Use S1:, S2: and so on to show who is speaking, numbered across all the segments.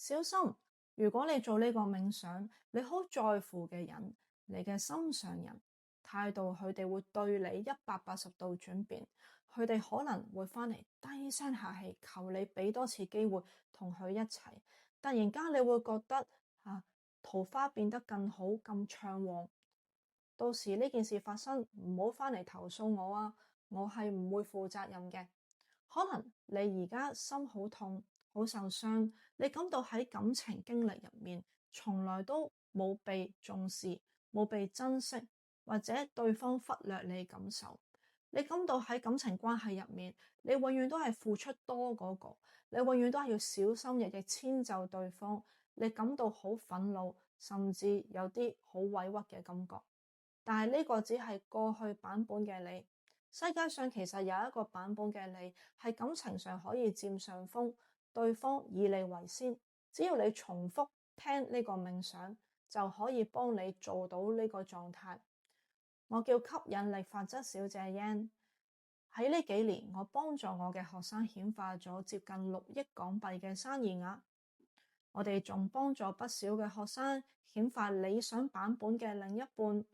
S1: 小心，如果你做呢個冥想，你好在乎嘅人，你嘅心上人態度，佢哋會對你180度轉變，佢哋可能會翻嚟低聲下氣，求你俾多次機會同佢一齊。突然間你會覺得桃花變得更好，咁暢旺。到時呢件事發生，唔好翻嚟投訴我啊！我係唔會負責任嘅。可能你而家心好痛，好受傷，你感到喺感情經歷入面從來都冇被重視，冇被珍惜，或者對方忽略你感受。你感到喺感情關係入面，你永遠都係付出多嗰個，你永遠都係要小心翼翼遷就對方。你感到好憤怒，甚至有啲好委屈嘅感覺。但係呢個只係過去版本嘅你，世界上其實有一個版本嘅你，係感情上可以佔上風，對方以你為先。只要你重複聽呢個冥想，就可以幫你做到呢個狀態。我叫吸引力法則小姐 Yan， 喺呢幾年我幫助我嘅學生顯化咗接近6億港幣嘅生意額。我哋仲幫助不少嘅學生顯化理想版本嘅另一半。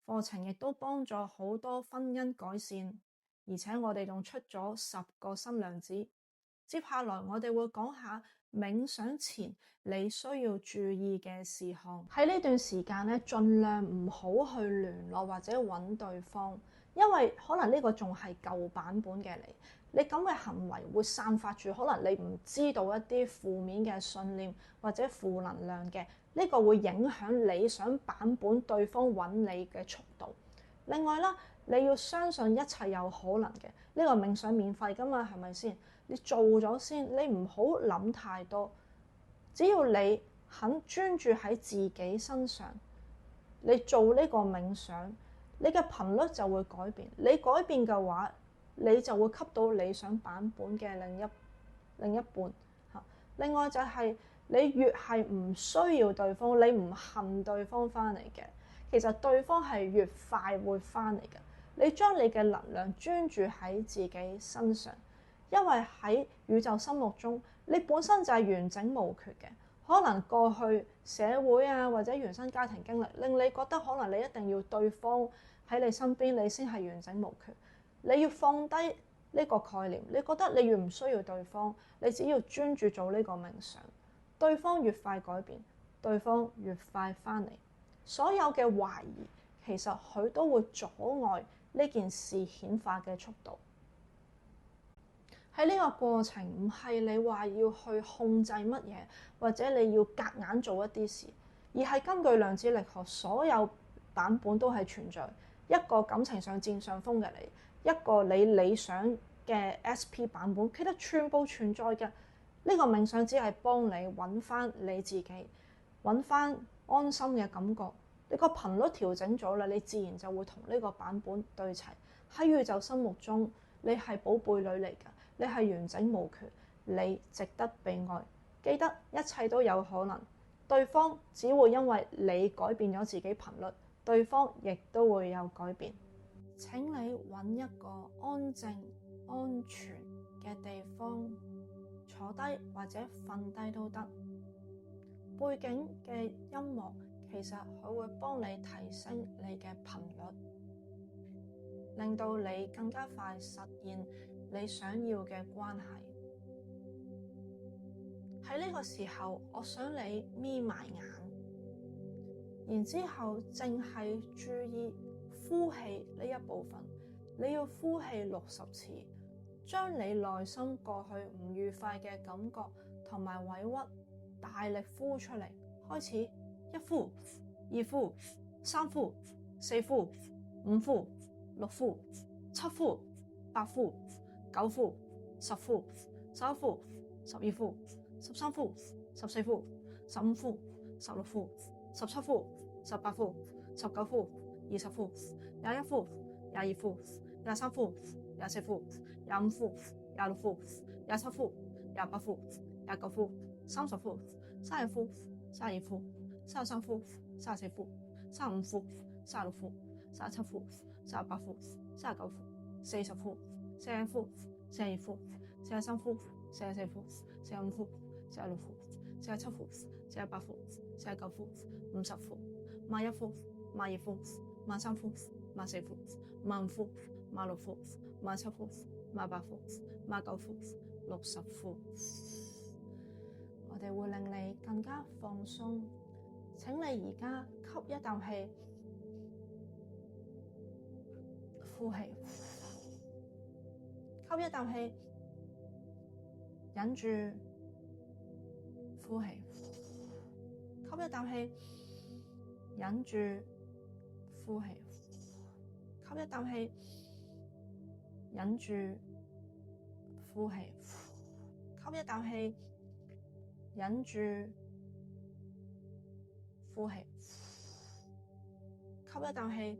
S1: 課程亦都幫助好多婚姻改善，而且我哋仲出咗10個新娘子。接下來我哋會講下冥想前你需要注意嘅事項。喺呢段時間咧，盡量唔好去聯絡或者揾對方，因為可能呢個仲係舊版本嘅你咁嘅行為會散發住可能你唔知道一啲負面嘅信念或者負能量嘅。呢個會影響理想版本對方揾你嘅速度。另外啦，你要相信一切有可能嘅。呢個冥想免費㗎嘛，係咪先？你做咗先，你唔好諗太多。只要你肯專注喺自己身上，你做呢個冥想，你嘅頻率就會改變。你改變嘅話，你就會吸到理想版本嘅另一半。另外就係你越係唔需要對方，你唔恨對方翻嚟嘅，其實對方係越快會翻嚟嘅。你將你嘅能量專注喺自己身上，因為喺宇宙心目中，你本身就係完整無缺嘅。可能過去社會或者原生家庭經歷令你覺得可能你一定要對方喺你身邊，你先係完整無缺。你要放低呢個概念，你覺得你越唔需要對方，你只要專注做呢個冥想，對方越快改變，對方越快翻嚟。所有嘅懷疑其實佢都會阻礙呢件事顯化嘅速度。喺呢個過程唔係你話要去控制乜嘢，或者你要夾硬做一啲事，而係根據量子力學，所有版本都係存在。一個感情上佔上風嘅你，一個你理想嘅 SP 版本，其實全部存在嘅。呢個冥想只係幫你揾翻你自己，揾翻安心嘅感覺。你個頻率調整咗啦，你自然就會同呢個版本對齊。喺宇宙心目中，你係寶貝女嚟㗎，你係完整無缺，你值得被愛。記得一切都有可能，對方只會因為你改變咗自己頻率，對方亦都會有改變。請你揾一個安靜、安全嘅地方坐低或者瞓低都得。背景嘅音樂其實佢會幫你提升你嘅頻率，令到你更加快實現你想要嘅關係。喺呢個時候，我想你眯埋眼，然之後淨係注意呼氣呢一部分。你要呼氣60次，將你內心過去唔愉快嘅感覺同埋委屈大力呼出嚟。開始，1呼，2呼，3呼，4呼，5呼，6呼，7呼，8呼，9呼，10呼，11呼，12呼，13呼，14呼，15呼，16呼，17呼，18呼，19呼，20呼，21呼，22呼，23呼，24呼，25呼，26呼，27呼，28呼，29呼，30呼，31呼，32呼，33呼，34呼，35呼，36呼，37呼，38呼，39呼，40呼，41呼，42呼，43呼，44呼，45呼，46呼， 47呼，48呼，49呼，50呼，51呼，52呼，53呼，54呼，55呼，56呼，57呼，58呼，59呼，60呼。我哋會令你更加放鬆。請你而家吸一啖氣，呼氣，吸一啖氣，忍住，呼氣，吸一啖氣，忍住，呼氣，吸一啖氣，忍住，呼氣，吸一啖氣，忍住，呼氣，吸一啖氣，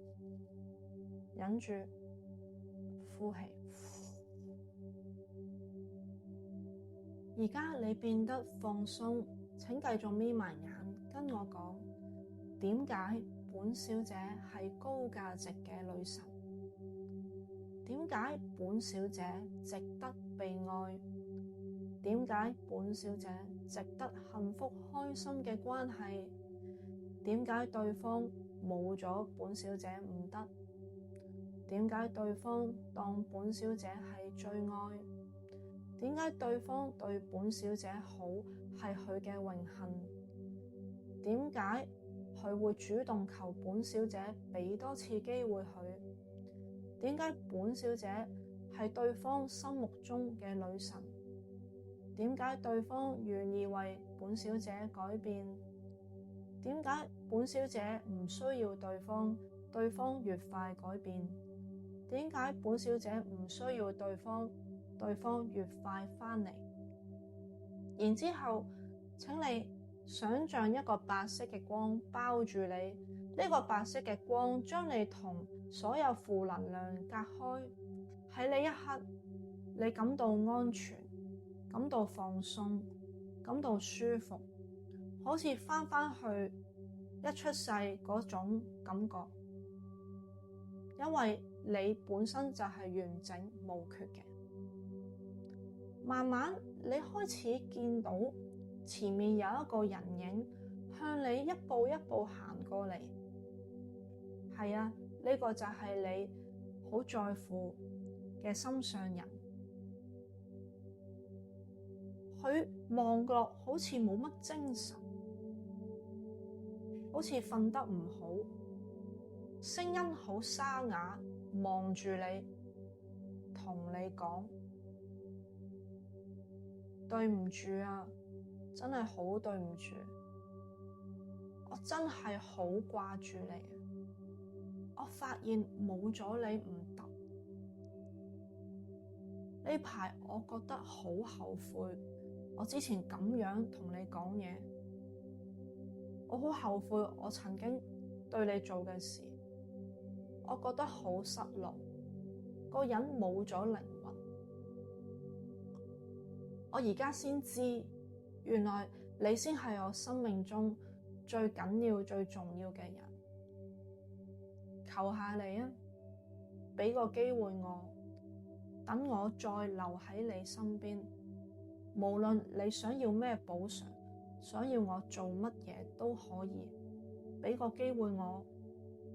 S1: 忍住，呼氣。而家你變得放鬆，請繼續眯埋眼，跟我講，點解本小姐係高價值嘅女神？點解本小姐值得被愛？點解本小姐值得幸福開心嘅關係？點解對方冇咗本小姐唔得？點解對方當本小姐係最愛？點解對方對本小姐好係佢嘅榮幸？點解佢會主動求本小姐俾多次機會佢？點解本小姐係對方心目中嘅女神？點解對方願意為本小姐改變？點解本小姐唔需要對方，對方越快改變？點解本小姐唔需要對方，對方越快返嚟？然之後，請你想象一個白色嘅光包住你，呢個白色嘅光將你同所有負能量隔開。喺呢一刻，你感到安全，感到放鬆，感到舒服，好似返去一出世嗰種感覺。因為你本身就係完整無缺嘅。慢慢你開始見到前面有一個人影向你一步一步行過嚟。係啊，呢個就係你好在乎嘅心上人。佢望落好似冇乜精神，好似瞓得唔好，聲音好沙啞，望住你，同你講，對唔住啊，真係好對唔住，我真係好掛住你，我發現冇咗你唔得，呢排我覺得好後悔，我之前咁樣同你講嘢，我好後悔我曾經對你做嘅事，我覺得好失落，個人冇咗靈魂。我而家先知，原來你先係我生命中最緊要、最重要嘅人。求下你啊，俾個機會我，等我再留喺你身邊。無論你想要咩補償，想要我做乜嘢都可以，俾個機會我，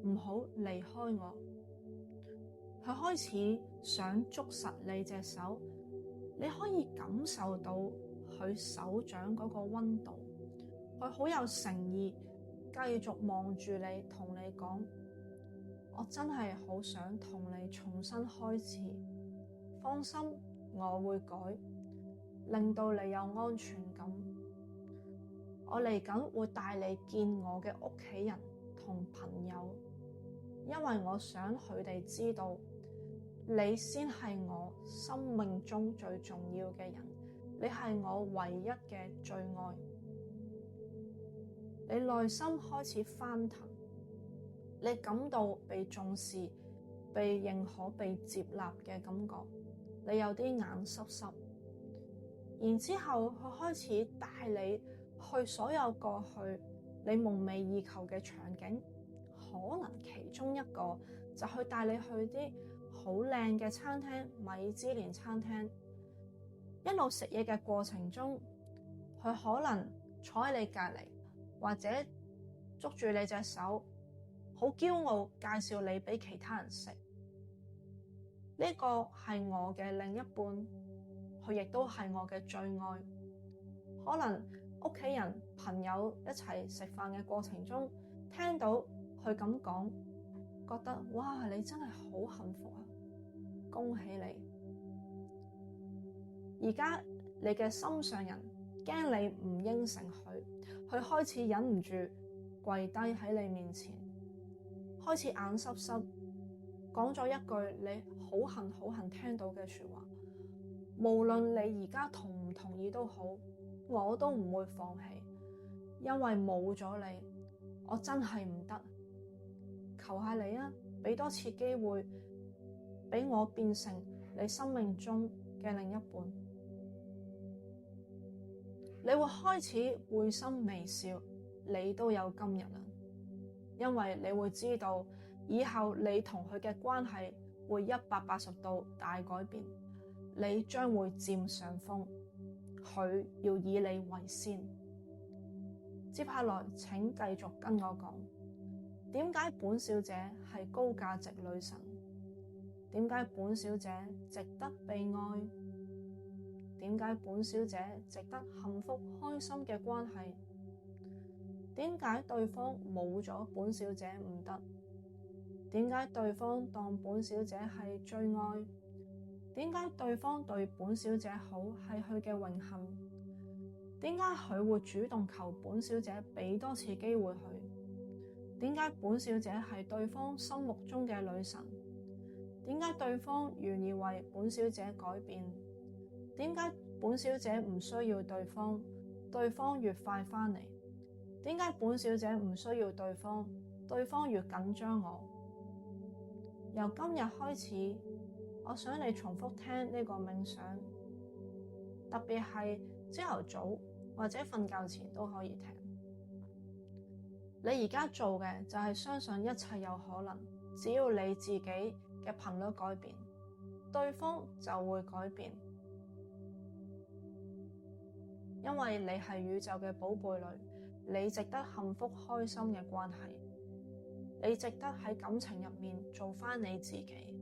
S1: 唔好離開我。佢開始想捉實你隻手，你可以感受到佢手掌嗰個溫度，佢好有誠意，繼續望住你，同你講，我真係好想同你重新開始，放心，我會改，令到你有安全感。我嚟緊會帶你見我嘅屋企人同朋友，因為我想佢哋知道，你先係我生命中最重要嘅人，你係我唯一嘅最愛。你內心開始翻騰，你感到被重視、被認可、被接納嘅感覺，你有啲眼濕濕。然之後佢開始帶你去所有過去你夢寐以求嘅場景，可能其中一個就去帶你去啲好靚嘅餐廳，米芝蓮餐廳。一路食嘢嘅過程中，佢可能坐喺你隔籬，或者捉住你隻手，好驕傲介紹你俾其他人識。呢個係我嘅另一半，佢亦都係我嘅最愛。可能屋企人、朋友一齊食飯嘅過程中，聽到佢咁講，覺得哇，你真係好幸福啊！恭喜你！而家你嘅心上人驚你唔應承佢，佢開始忍唔住跪低喺你面前，開始眼濕濕講咗一句你好恨聽到嘅說話。無論你而家同唔同意都好，我都唔會放棄，因為冇咗你，我真係唔得。求下你啊，俾多次機會俾我變成你生命中嘅另一半。你會開始會心微笑，你都有今日啦，因為你會知道以後你同佢嘅關係會180度大改變，你將會佔上風，佢要以你為先。接下來請繼續跟我講，點解本小姐係高價值女神？點解本小姐值得被愛？點解本小姐值得幸福開心嘅關係？點解對方冇咗本小姐唔得？點解對方當本小姐係最愛？點解對方對本小姐好係佢嘅榮幸？點解佢會主動求本小姐俾多次機會佢？點解本小姐係對方心目中嘅女神？點解對方願意為本小姐改變？點解本小姐唔需要對方，對方越快返嚟？點解本小姐唔需要對方，對方越緊張我？由今日開始，我想你重複聽呢個冥想，特別係朝頭早或者瞓覺前都可以聽。你而家做嘅就係相信一切有可能，只要你自己嘅頻率改變，對方就會改變。因為你係宇宙嘅寶貝女，你值得幸福開心嘅關係，你值得喺感情入面做返你自己。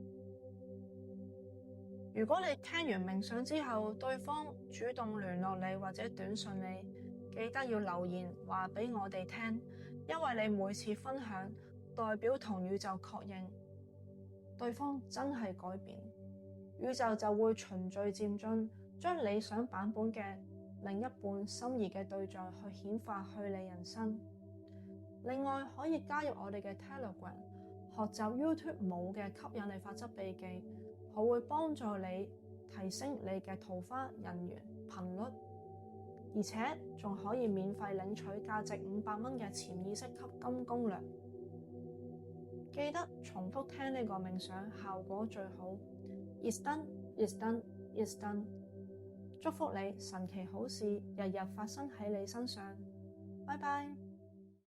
S1: 如果你聽完冥想之後，對方主動聯絡你或者短信你，記得要留言話俾我哋聽，因為你每次分享代表同宇宙確認對方真係改變，宇宙就會循序漸進，將理想版本嘅另一半心儀嘅對象去顯化去你人生。另外可以加入我哋嘅 Telegram， 學習 YouTube 冇嘅吸引力法則秘技，我會幫助你提升你嘅桃花人緣頻率，而且仲可以免費領取價值500蚊嘅潛意識吸金攻略。記得重複聽呢個冥想，效果最好。It's done, it's done, it's done。祝福你，神奇好事日日發生喺你身上。拜拜。